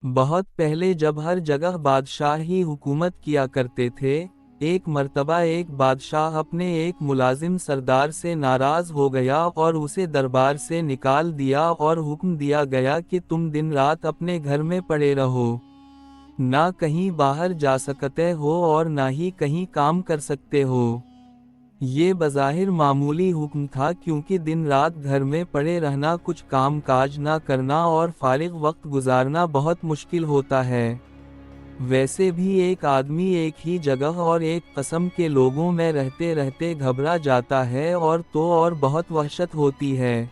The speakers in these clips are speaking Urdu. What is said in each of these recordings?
بہت پہلے جب ہر جگہ بادشاہ ہی حکومت کیا کرتے تھے، ایک مرتبہ ایک بادشاہ اپنے ایک ملازم سردار سے ناراض ہو گیا اور اسے دربار سے نکال دیا اور حکم دیا گیا کہ تم دن رات اپنے گھر میں پڑے رہو، نہ کہیں باہر جا سکتے ہو اور نہ ہی کہیں کام کر سکتے ہو۔ یہ بظاہر معمولی حکم تھا کیونکہ دن رات گھر میں پڑے رہنا، کچھ کام کاج نہ کرنا اور فارغ وقت گزارنا بہت مشکل ہوتا ہے۔ ویسے بھی ایک آدمی ایک ہی جگہ اور ایک قسم کے لوگوں میں رہتے رہتے گھبرا جاتا ہے اور بہت وحشت ہوتی ہے۔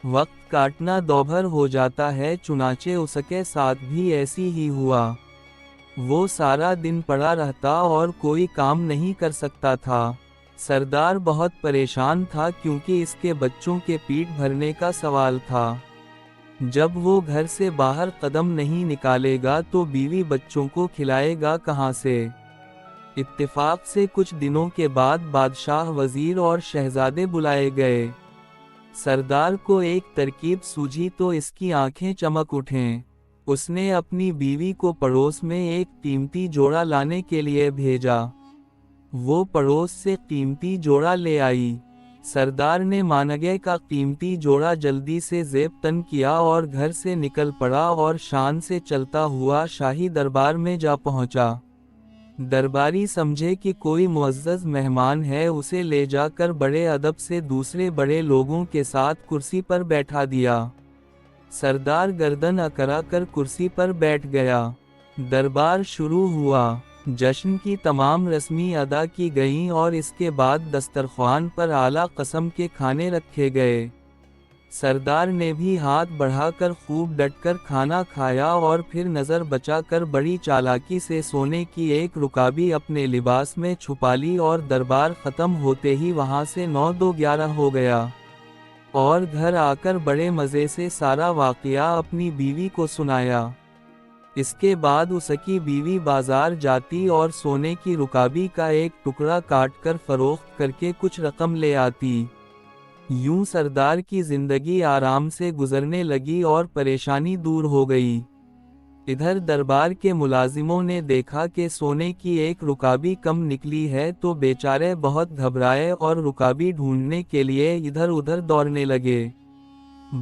وقت کاٹنا دوبھر ہو جاتا ہے، چنانچہ اس کے ساتھ بھی ایسی ہی ہوا۔ وہ سارا دن پڑا رہتا اور کوئی کام نہیں کر سکتا تھا۔ سردار بہت پریشان تھا کیونکہ اس کے بچوں کے پیٹ بھرنے کا سوال تھا۔ جب وہ گھر سے باہر قدم نہیں نکالے گا تو بیوی بچوں کو کھلائے گا کہاں سے؟ اتفاق سے کچھ دنوں کے بعد بادشاہ، وزیر اور شہزادے بلائے گئے۔ سردار کو ایک ترکیب سوجھی تو اس کی آنکھیں چمک اٹھیں۔ اس نے اپنی بیوی کو پڑوس میں ایک قیمتی جوڑا لانے کے لیے بھیجا۔ وہ پڑوس سے قیمتی جوڑا لے آئی۔ سردار نے مانگے کا قیمتی جوڑا جلدی سے زیب تن کیا اور گھر سے نکل پڑا اور شان سے چلتا ہوا شاہی دربار میں جا پہنچا۔ درباری سمجھے کہ کوئی معزز مہمان ہے، اسے لے جا کر بڑے ادب سے دوسرے بڑے لوگوں کے ساتھ کرسی پر بیٹھا دیا۔ سردار گردن اکڑا کر کرسی پر بیٹھ گیا۔ دربار شروع ہوا۔ جشن کی تمام رسمی ادا کی گئیں اور اس کے بعد دسترخوان پر اعلیٰ قسم کے کھانے رکھے گئے۔ سردار نے بھی ہاتھ بڑھا کر خوب ڈٹ کر کھانا کھایا اور پھر نظر بچا کر بڑی چالاکی سے سونے کی ایک رکابی اپنے لباس میں چھپا لی اور دربار ختم ہوتے ہی وہاں سے 9-2-11 ہو گیا، اور گھر آ کر بڑے مزے سے سارا واقعہ اپنی بیوی کو سنایا۔ اس کے بعد اس کی بیوی بازار جاتی اور سونے کی رکابی کا ایک ٹکڑا کاٹ کر فروخت کر کے کچھ رقم لے آتی۔ یوں سردار کی زندگی آرام سے گزرنے لگی اور پریشانی دور ہو گئی۔ ادھر دربار کے ملازموں نے دیکھا کہ سونے کی ایک رکابی کم نکلی ہے تو بیچارے بہت گھبرائے اور رکابی ڈھونڈنے کے لیے ادھر ادھر دوڑنے لگے۔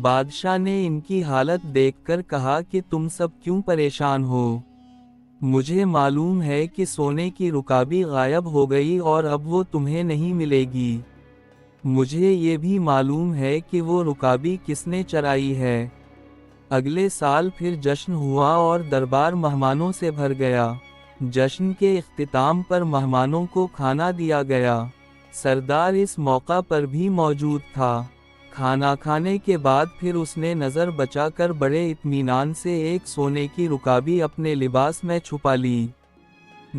بادشاہ نے ان کی حالت دیکھ کر کہا کہ تم سب کیوں پریشان ہو؟ مجھے معلوم ہے کہ سونے کی رکابی غائب ہو گئی اور اب وہ تمہیں نہیں ملے گی۔ مجھے یہ بھی معلوم ہے کہ وہ رکابی کس نے چرائی ہے۔ اگلے سال پھر جشن ہوا اور دربار مہمانوں سے بھر گیا۔ جشن کے اختتام پر مہمانوں کو کھانا دیا گیا۔ سردار اس موقع پر بھی موجود تھا۔ کھانا کھانے کے بعد پھر اس نے نظر بچا کر بڑے اطمینان سے ایک سونے کی رکابی اپنے لباس میں چھپا لی۔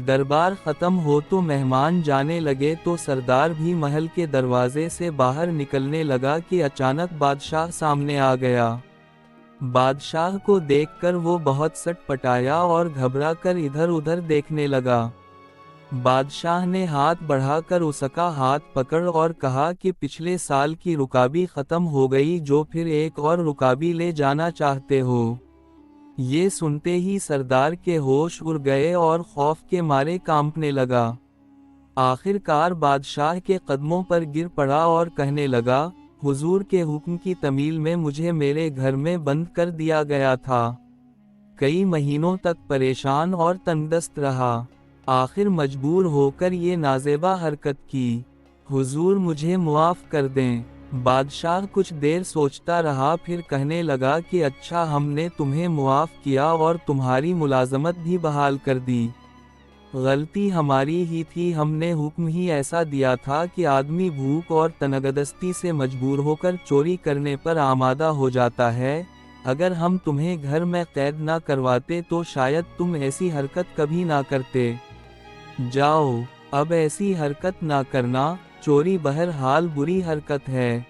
دربار ختم ہو تو مہمان جانے لگے تو سردار بھی محل کے دروازے سے باہر نکلنے لگا کہ اچانک بادشاہ سامنے آ گیا۔ بادشاہ کو دیکھ کر وہ بہت سٹ پٹایا اور گھبرا کر ادھر ادھر دیکھنے لگا۔ بادشاہ نے ہاتھ بڑھا کر اس کا ہاتھ پکڑ اور کہا کہ پچھلے سال کی رکابی ختم ہو گئی، جو پھر ایک اور رکابی لے جانا چاہتے ہو؟ یہ سنتے ہی سردار کے ہوش اڑ گئے اور خوف کے مارے کانپنے لگا۔ آخر کار بادشاہ کے قدموں پر گر پڑا اور کہنے لگا، حضور کے حکم کی تعمیل میں مجھے میرے گھر میں بند کر دیا گیا تھا۔ کئی مہینوں تک پریشان اور تنگ دست رہا، آخر مجبور ہو کر یہ نازیبا حرکت کی۔ حضور مجھے معاف کر دیں۔ بادشاہ کچھ دیر سوچتا رہا، پھر کہنے لگا کہ اچھا، ہم نے تمہیں معاف کیا اور تمہاری ملازمت بھی بحال کر دی۔ غلطی ہماری ہی تھی، ہم نے حکم ہی ایسا دیا تھا کہ آدمی بھوک اور تنگدستی سے مجبور ہو کر چوری کرنے پر آمادہ ہو جاتا ہے۔ اگر ہم تمہیں گھر میں قید نہ کرواتے تو شاید تم ایسی حرکت کبھی نہ کرتے۔ جاؤ، اب ایسی حرکت نہ کرنا۔ چوری بہرحال بری حرکت ہے۔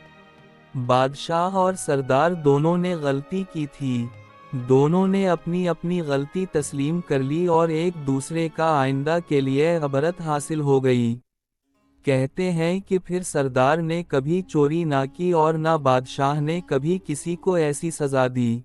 بادشاہ اور سردار دونوں نے غلطی کی تھی۔ دونوں نے اپنی اپنی غلطی تسلیم کر لی اور ایک دوسرے کا آئندہ کے لیے عبرت حاصل ہو گئی۔ کہتے ہیں کہ پھر سردار نے کبھی چوری نہ کی اور نہ بادشاہ نے کبھی کسی کو ایسی سزا دی۔